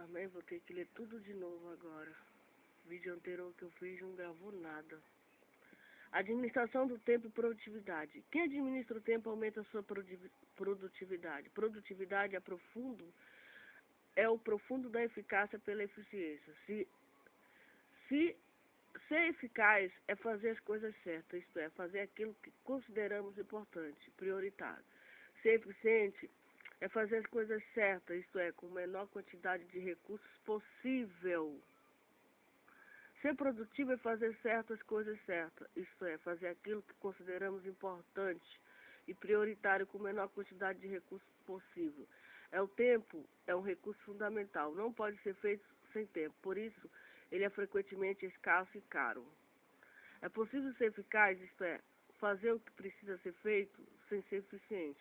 Amém, vou ter que ler tudo de novo agora. O vídeo anterior que eu fiz não gravou nada. Administração do tempo e produtividade. Quem administra o tempo aumenta a sua produtividade. Produtividade é o profundo da eficácia pela eficiência. Ser eficaz é fazer as coisas certas, isto é, fazer aquilo que consideramos importante, prioritário. Ser eficiente é fazer as coisas certas, isto é, com a menor quantidade de recursos possível. Ser produtivo é fazer certas coisas certas, isto é, fazer aquilo que consideramos importante e prioritário com a menor quantidade de recursos possível. O tempo é um recurso fundamental, não pode ser feito sem tempo, por isso ele é frequentemente escasso e caro. É possível ser eficaz, isto é, fazer o que precisa ser feito sem ser eficiente.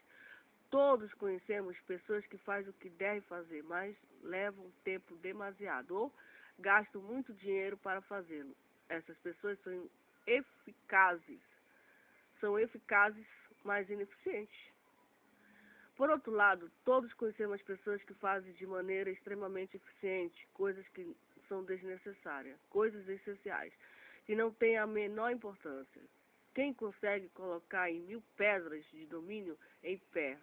Todos conhecemos pessoas que fazem o que devem fazer, mas levam tempo demasiado ou gastam muito dinheiro para fazê-lo. Essas pessoas são eficazes, mas ineficientes. Por outro lado, todos conhecemos pessoas que fazem de maneira extremamente eficiente coisas que são desnecessárias, coisas essenciais, que não têm a menor importância. Quem consegue colocar em 1000 pedras de domínio em pé,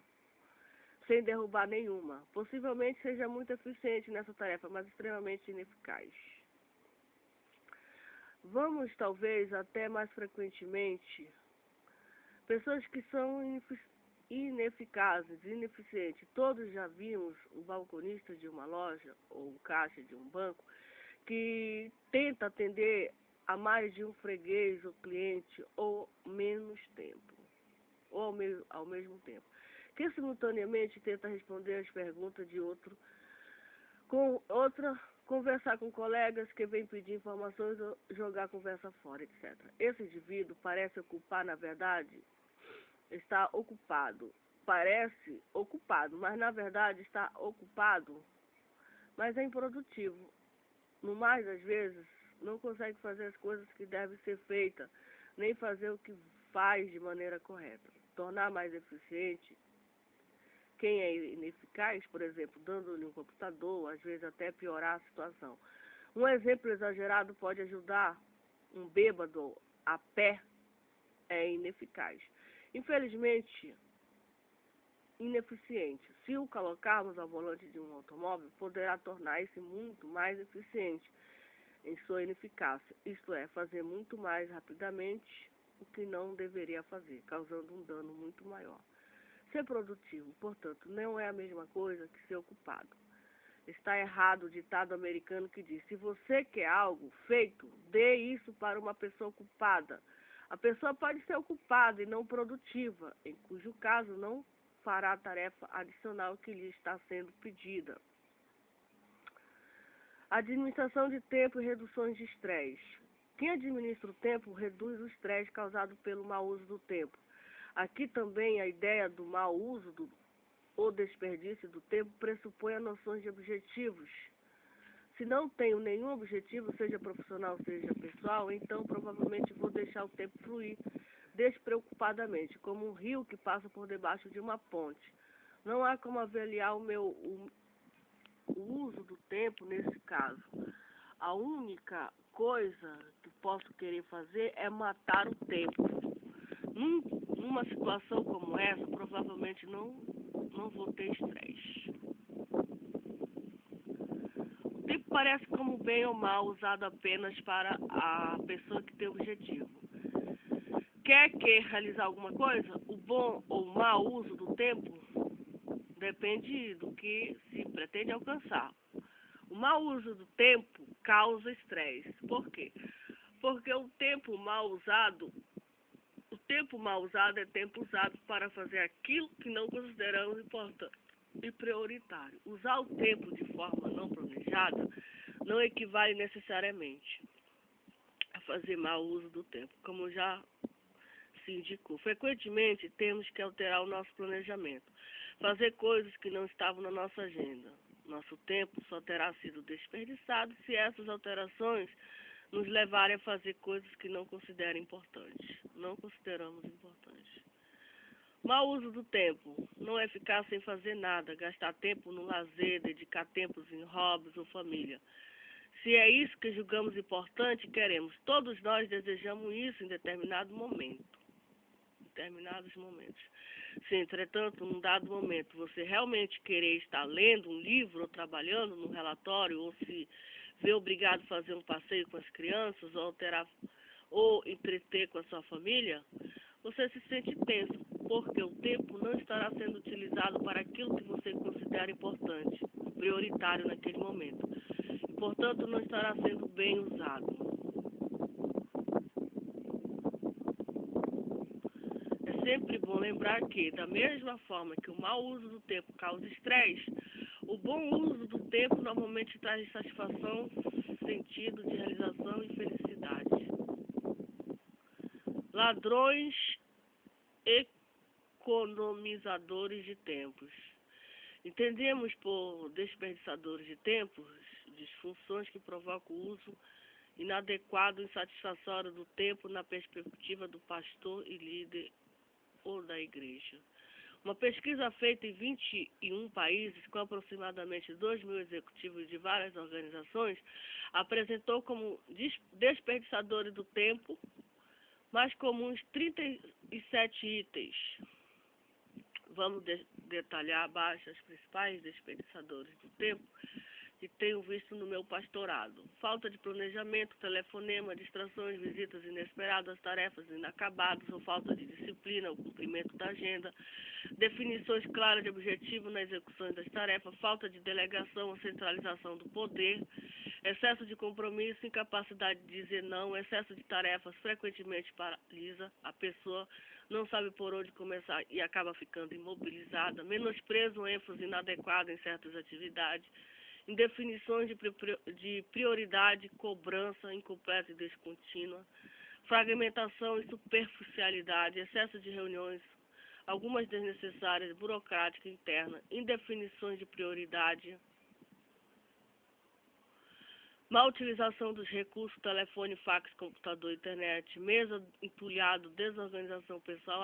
sem derrubar nenhuma, possivelmente seja muito eficiente nessa tarefa, mas extremamente ineficaz. Vamos, talvez, até mais frequentemente, pessoas que são ineficazes, ineficientes. Todos já vimos o balconista de uma loja ou o caixa de um banco que tenta atender a mais de um freguês ou cliente ou menos tempo, ou ao mesmo tempo, que simultaneamente tenta responder as perguntas de outro, conversar com colegas que vêm pedir informações ou jogar a conversa fora, etc. Esse indivíduo parece ocupar, na verdade, está ocupado. Parece ocupado, mas na verdade está ocupado, mas é improdutivo. No mais das vezes, não consegue fazer as coisas que devem ser feitas, nem fazer o que faz de maneira correta. Tornar mais eficiente quem é ineficaz, por exemplo, dando-lhe um computador, às vezes até piorar a situação. Um exemplo exagerado pode ajudar um bêbado a pé, é ineficaz. Infelizmente, ineficiente. Se o colocarmos ao volante de um automóvel, poderá tornar-se muito mais eficiente em sua ineficácia, isto é, fazer muito mais rapidamente o que não deveria fazer, causando um dano muito maior. Ser produtivo, portanto, não é a mesma coisa que ser ocupado. Está errado o ditado americano que diz: se você quer algo feito, dê isso para uma pessoa ocupada. A pessoa pode ser ocupada e não produtiva, em cujo caso não fará a tarefa adicional que lhe está sendo pedida. Administração de tempo e reduções de estresse. Quem administra o tempo reduz o estresse causado pelo mau uso do tempo. Aqui também a ideia do mau uso ou desperdício do tempo pressupõe a noções de objetivos. Se não tenho nenhum objetivo, seja profissional, seja pessoal, então provavelmente vou deixar o tempo fluir despreocupadamente, como um rio que passa por debaixo de uma ponte. Não há como avaliar o uso do tempo nesse caso. A única coisa que posso querer fazer é matar o tempo. Numa situação como essa, provavelmente não vou ter estresse. O tempo parece como bem ou mal usado apenas para a pessoa que tem objetivo. Quer realizar alguma coisa? O bom ou mau uso do tempo depende do que se pretende alcançar. O mau uso do tempo causa estresse. Por quê? Porque o tempo mal usado é tempo usado para fazer aquilo que não consideramos importante e prioritário. Usar o tempo de forma não planejada não equivale necessariamente a fazer mau uso do tempo, como já se indicou. Frequentemente temos que alterar o nosso planejamento, fazer coisas que não estavam na nossa agenda. Nosso tempo só terá sido desperdiçado se essas alterações nos levarem a fazer coisas que não consideramos importantes. Mau uso do tempo não é ficar sem fazer nada, gastar tempo no lazer, dedicar tempos em hobbies ou família. Se é isso que julgamos importante, queremos. Todos nós desejamos isso em determinados momentos. Se, entretanto, num dado momento, você realmente querer estar lendo um livro ou trabalhando num relatório, ou se vê obrigado a fazer um passeio com as crianças, ou entreter com a sua família, você se sente tenso, porque o tempo não estará sendo utilizado para aquilo que você considera importante, prioritário naquele momento. E, portanto, não estará sendo bem usado. É sempre bom lembrar que, da mesma forma que o mau uso do tempo causa estresse, o bom uso do tempo normalmente traz satisfação, sentido de realização e felicidade. Ladrões economizadores de tempos. Entendemos por desperdiçadores de tempos disfunções que provocam o uso inadequado e insatisfatório do tempo na perspectiva do pastor e líder ou da igreja. Uma pesquisa feita em 21 países, com aproximadamente 2.000 executivos de várias organizações, apresentou como desperdiçadores do tempo mais comuns 37 itens. Vamos detalhar abaixo os principais desperdiçadores do tempo que tenho visto no meu pastorado. Falta de planejamento, telefonema, distrações, visitas inesperadas, tarefas inacabadas ou falta de disciplina, o cumprimento da agenda, definições claras de objetivo na execução das tarefas, falta de delegação ou centralização do poder, excesso de compromisso, incapacidade de dizer não, excesso de tarefas frequentemente paralisa a pessoa, não sabe por onde começar e acaba ficando imobilizada, menosprezo ou ênfase inadequada em certas atividades, indefinições de prioridade, cobrança incompleta e descontínua, fragmentação e superficialidade, excesso de reuniões, algumas desnecessárias, burocrática interna, indefinições de prioridade, má utilização dos recursos, telefone, fax, computador, internet, mesa entulhado, desorganização pessoal,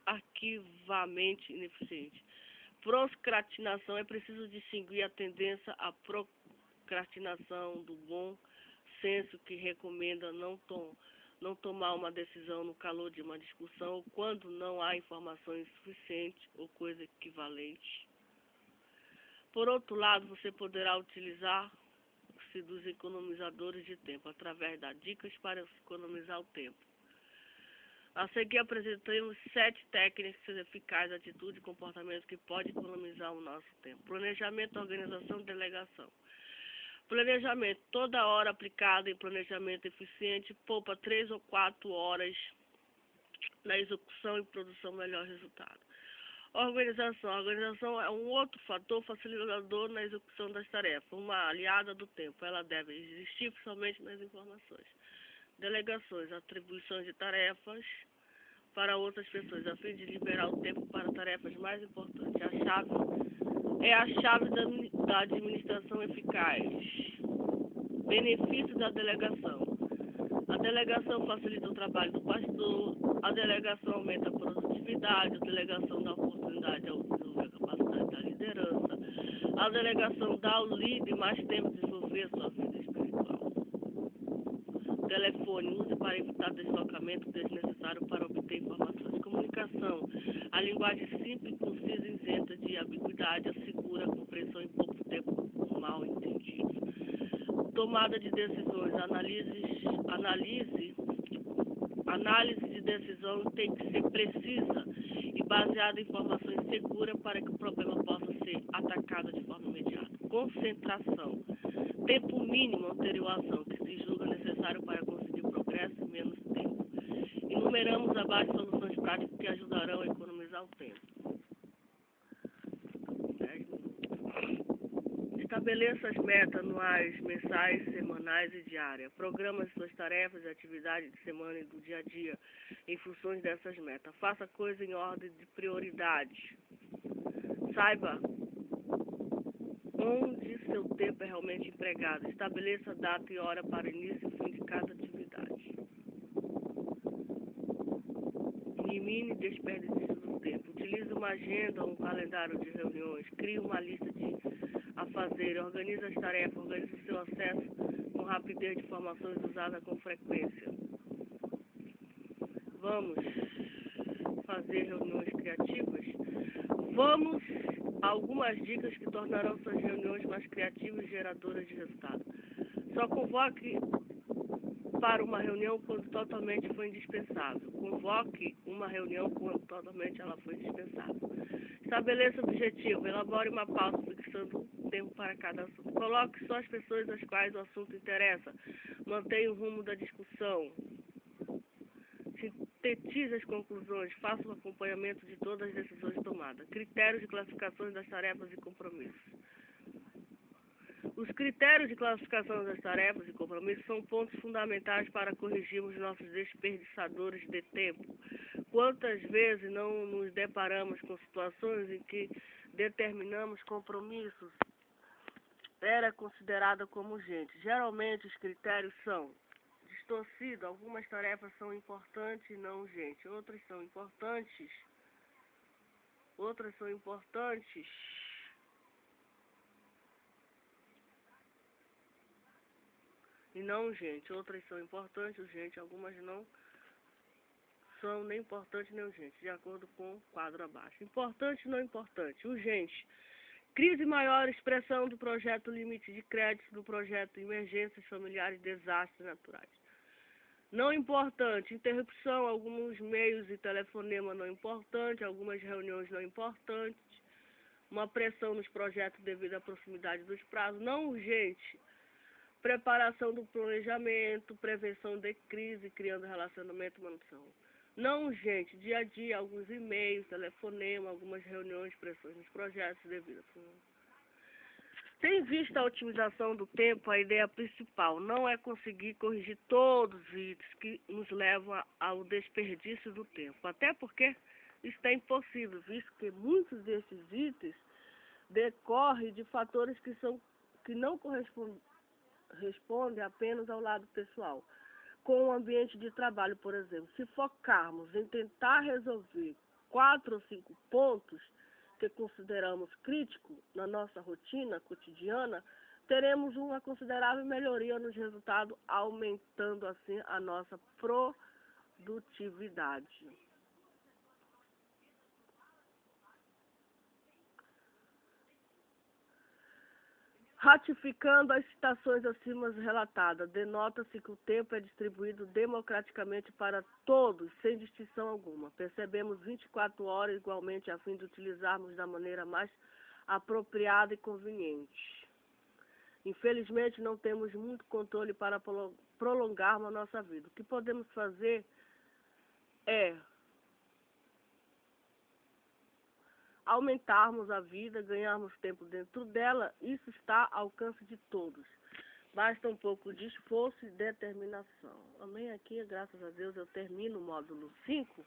arquivamento ineficiente. Procrastinação, é preciso distinguir a tendência à procrastinação do bom senso que recomenda não tomar uma decisão no calor de uma discussão ou quando não há informações suficientes ou coisa equivalente. Por outro lado, você poderá utilizar-se dos economizadores de tempo através das dicas para economizar o tempo. A seguir apresentamos 7 técnicas eficazes, atitudes e comportamentos que podem economizar o nosso tempo. Planejamento, organização e delegação. Planejamento. Toda hora aplicada em planejamento eficiente poupa 3 ou 4 horas na execução e produção do melhor resultado. Organização. A organização é um outro fator facilitador na execução das tarefas, uma aliada do tempo. Ela deve existir somente nas informações. Delegações, atribuições de tarefas para outras pessoas, a fim de liberar o tempo para tarefas mais importantes. A chave da administração eficaz. Benefícios da delegação. A delegação facilita o trabalho do pastor, a delegação aumenta a produtividade, a delegação dá oportunidade ao desenvolver a capacidade da liderança, a delegação dá ao líder mais tempo de desenvolver a sua vida espiritual. Telefone, use para evitar deslocamento desnecessário para obter informações. Comunicação, a linguagem simples, concisa e isenta de ambiguidade assegura a compreensão em pouco tempo mal entendido. Tomada de decisões, análise de decisão tem que ser precisa e baseada em informações seguras para que o problema possa ser atacado de forma imediata. Concentração, tempo mínimo anterior à ação que se julga necessário para conseguir progresso em menos tempo. Enumeramos abaixo soluções práticas que ajudarão a economizar o tempo. 10 minutos. Estabeleça as metas anuais, mensais, semanais e diárias. Programa suas tarefas e atividades de semana e do dia a dia em funções dessas metas. Faça coisas em ordem de prioridade. Saiba onde seu tempo é realmente empregado. Estabeleça data e hora para início e fim de cada atividade. Elimine desperdício nosso tempo. Utilize uma agenda, um calendário de reuniões, crie uma lista de afazeres, organize as tarefas, organize o seu acesso com rapidez de informações usadas com frequência. Vamos fazer reuniões criativas? Vamos a algumas dicas que tornarão suas reuniões mais criativas e geradoras de resultado. Só convoque para uma reunião quando totalmente for indispensável. Convoque uma reunião quando totalmente ela for indispensável. Estabeleça objetivo. Elabore uma pauta fixando tempo para cada assunto. Coloque só as pessoas às quais o assunto interessa. Mantenha o rumo da discussão. Sintetize as conclusões. Faça um acompanhamento de todas as decisões tomadas. Critérios de classificação das tarefas e compromissos. Os critérios de classificação das tarefas e compromissos são pontos fundamentais para corrigirmos nossos desperdiçadores de tempo. Quantas vezes não nos deparamos com situações em que determinamos compromissos era considerada como urgente? Geralmente os critérios são distorcidos. Algumas tarefas são importantes e não urgentes. Outras são importantes e não urgente. Outras são importantes, urgente. Algumas não são nem importantes nem urgentes, de acordo com o quadro abaixo. Importante e não importante. Urgente. Crise maior, expressão do projeto limite de crédito do projeto emergências familiares, desastres naturais. Não importante. Interrupção, alguns meios e telefonema não importante, algumas reuniões não importantes. Uma pressão nos projetos devido à proximidade dos prazos. Não urgente. Preparação do planejamento, prevenção de crise, criando relacionamento e manutenção. Não urgente, dia a dia, alguns e-mails, telefonema, algumas reuniões, pressões nos projetos devido. Tendo em vista a otimização do tempo, a ideia principal não é conseguir corrigir todos os itens que nos levam ao desperdício do tempo. Até porque isso é impossível, visto que muitos desses itens decorrem de fatores que não responde apenas ao lado pessoal. Com o ambiente de trabalho, por exemplo, se focarmos em tentar resolver 4 ou 5 pontos que consideramos críticos na nossa rotina cotidiana, teremos uma considerável melhoria nos resultados, aumentando assim a nossa produtividade. Ratificando as citações acima relatadas, denota-se que o tempo é distribuído democraticamente para todos, sem distinção alguma. Percebemos 24 horas igualmente a fim de utilizarmos da maneira mais apropriada e conveniente. Infelizmente, não temos muito controle para prolongarmos a nossa vida. O que podemos fazer é aumentarmos a vida, ganharmos tempo dentro dela. Isso está ao alcance de todos. Basta um pouco de esforço e determinação. Amém? Aqui, graças a Deus, eu termino o módulo 5.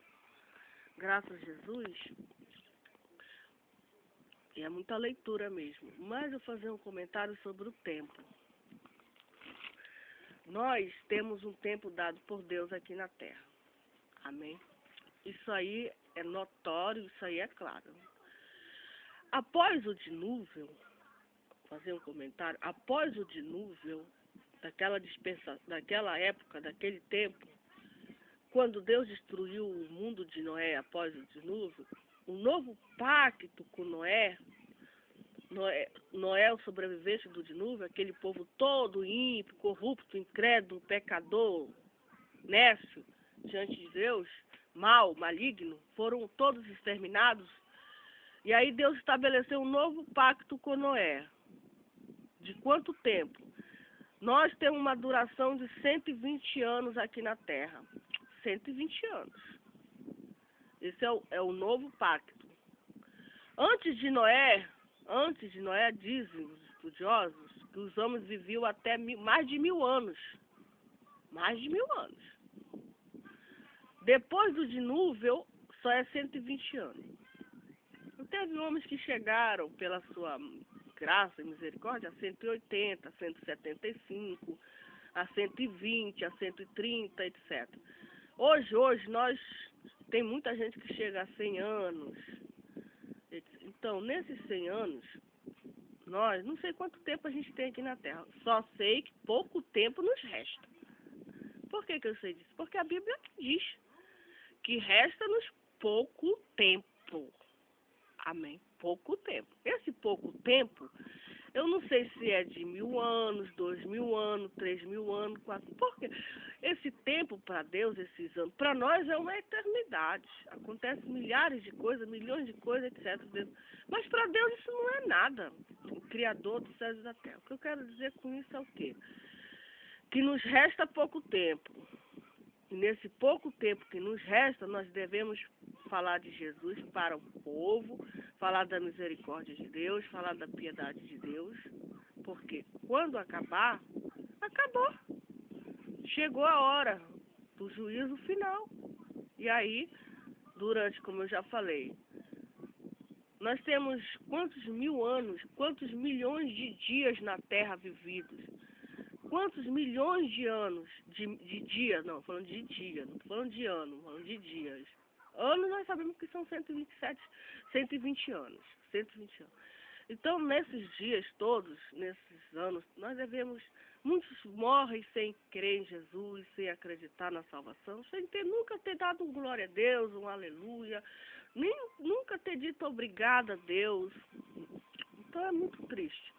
Graças a Jesus. E é muita leitura mesmo. Mas eu vou fazer um comentário sobre o tempo. Nós temos um tempo dado por Deus aqui na Terra. Amém? Isso aí é notório, isso aí é claro. Após o dilúvio, fazer um comentário, após o dilúvio, daquela época, daquele tempo, quando Deus destruiu o mundo de Noé após o dilúvio, um novo pacto com Noé, o sobrevivente do dilúvio, aquele povo todo ímpio, corrupto, incrédulo, pecador, nécio, diante de Deus, mau, maligno, foram todos exterminados. E aí Deus estabeleceu um novo pacto com Noé. De quanto tempo? Nós temos uma duração de 120 anos aqui na Terra. 120 anos. Esse é o novo pacto. Antes de Noé, dizem os estudiosos, que os homens viviam até mais de 1000 anos. Mais de 1000 anos. Depois do dilúvio, só é 120 anos. Teve homens que chegaram, pela sua graça e misericórdia, a 180, a 175, a 120, a 130, etc. Hoje nós tem muita gente que chega a 100 anos. Então, nesses 100 anos, nós, não sei quanto tempo a gente tem aqui na Terra. Só sei que pouco tempo nos resta. Por que eu sei disso? Porque a Bíblia diz que resta-nos pouco tempo. Amém. Pouco tempo. Esse pouco tempo, eu não sei se é de 1000 anos, 2000 anos, 3000 anos, 4. Porque esse tempo para Deus, esses anos, para nós é uma eternidade. Acontece milhares de coisas, milhões de coisas, etc. Mas para Deus isso não é nada. O Criador dos céus e da terra. O que eu quero dizer com isso é o quê? Que nos resta pouco tempo. E nesse pouco tempo que nos resta, nós devemos falar de Jesus para o povo, falar da misericórdia de Deus, falar da piedade de Deus, porque quando acabar, acabou. Chegou a hora do juízo final. E aí, durante, como eu já falei, nós temos quantos 1000 anos, quantos milhões de dias na Terra vividos. Quantos milhões de anos, de dias, não, falando de dia, não estou falando de ano, falando de dias. Anos nós sabemos que são 120 anos. Então, nesses dias todos, nesses anos, nós devemos, muitos morrem sem crer em Jesus, sem acreditar na salvação, sem nunca ter dado um glória a Deus, um aleluia, nem nunca ter dito obrigada a Deus. Então é muito triste.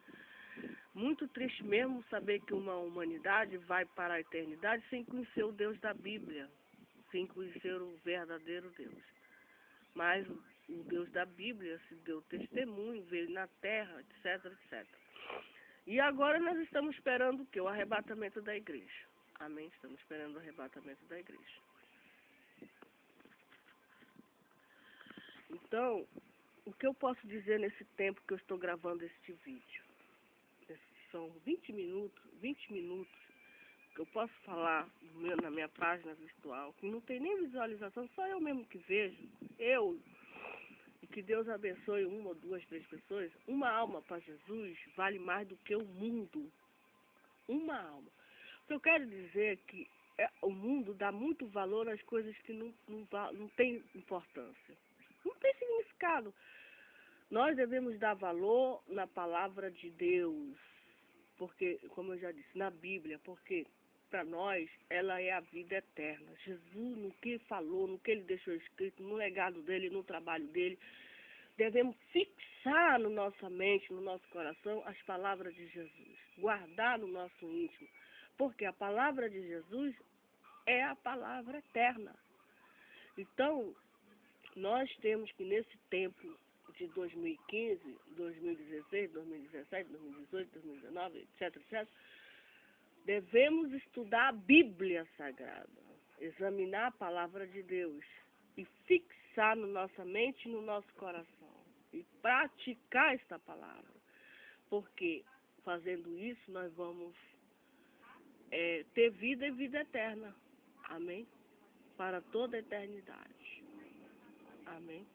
Muito triste mesmo saber que uma humanidade vai para a eternidade sem conhecer o Deus da Bíblia, sem conhecer o verdadeiro Deus. Mas o Deus da Bíblia se deu testemunho, veio na terra, etc, etc. E agora nós estamos esperando o quê? O arrebatamento da igreja. Amém? Estamos esperando o arrebatamento da igreja. Então, o que eu posso dizer nesse tempo que eu estou gravando este vídeo? São 20 minutos que eu posso falar na minha página virtual, que não tem nem visualização, só eu mesmo que vejo, e que Deus abençoe 1 ou 2, 3 pessoas. Uma alma para Jesus vale mais do que o mundo. Uma alma. O que eu quero dizer é que o mundo dá muito valor às coisas que não têm importância, não tem significado. Nós devemos dar valor na palavra de Deus, porque, como eu já disse, na Bíblia, porque para nós ela é a vida eterna. Jesus, no que falou, no que ele deixou escrito, no legado dele, no trabalho dele, devemos fixar na nossa mente, no nosso coração, as palavras de Jesus, guardar no nosso íntimo, porque a palavra de Jesus é a palavra eterna. Então, nós temos que nesse tempo de 2015, 2016, 2017, 2018, 2019, etc, etc, devemos estudar a Bíblia Sagrada, examinar a palavra de Deus e fixar na nossa mente e no nosso coração e praticar esta palavra, porque fazendo isso nós vamos ter vida e vida eterna, amém? Para toda a eternidade, amém?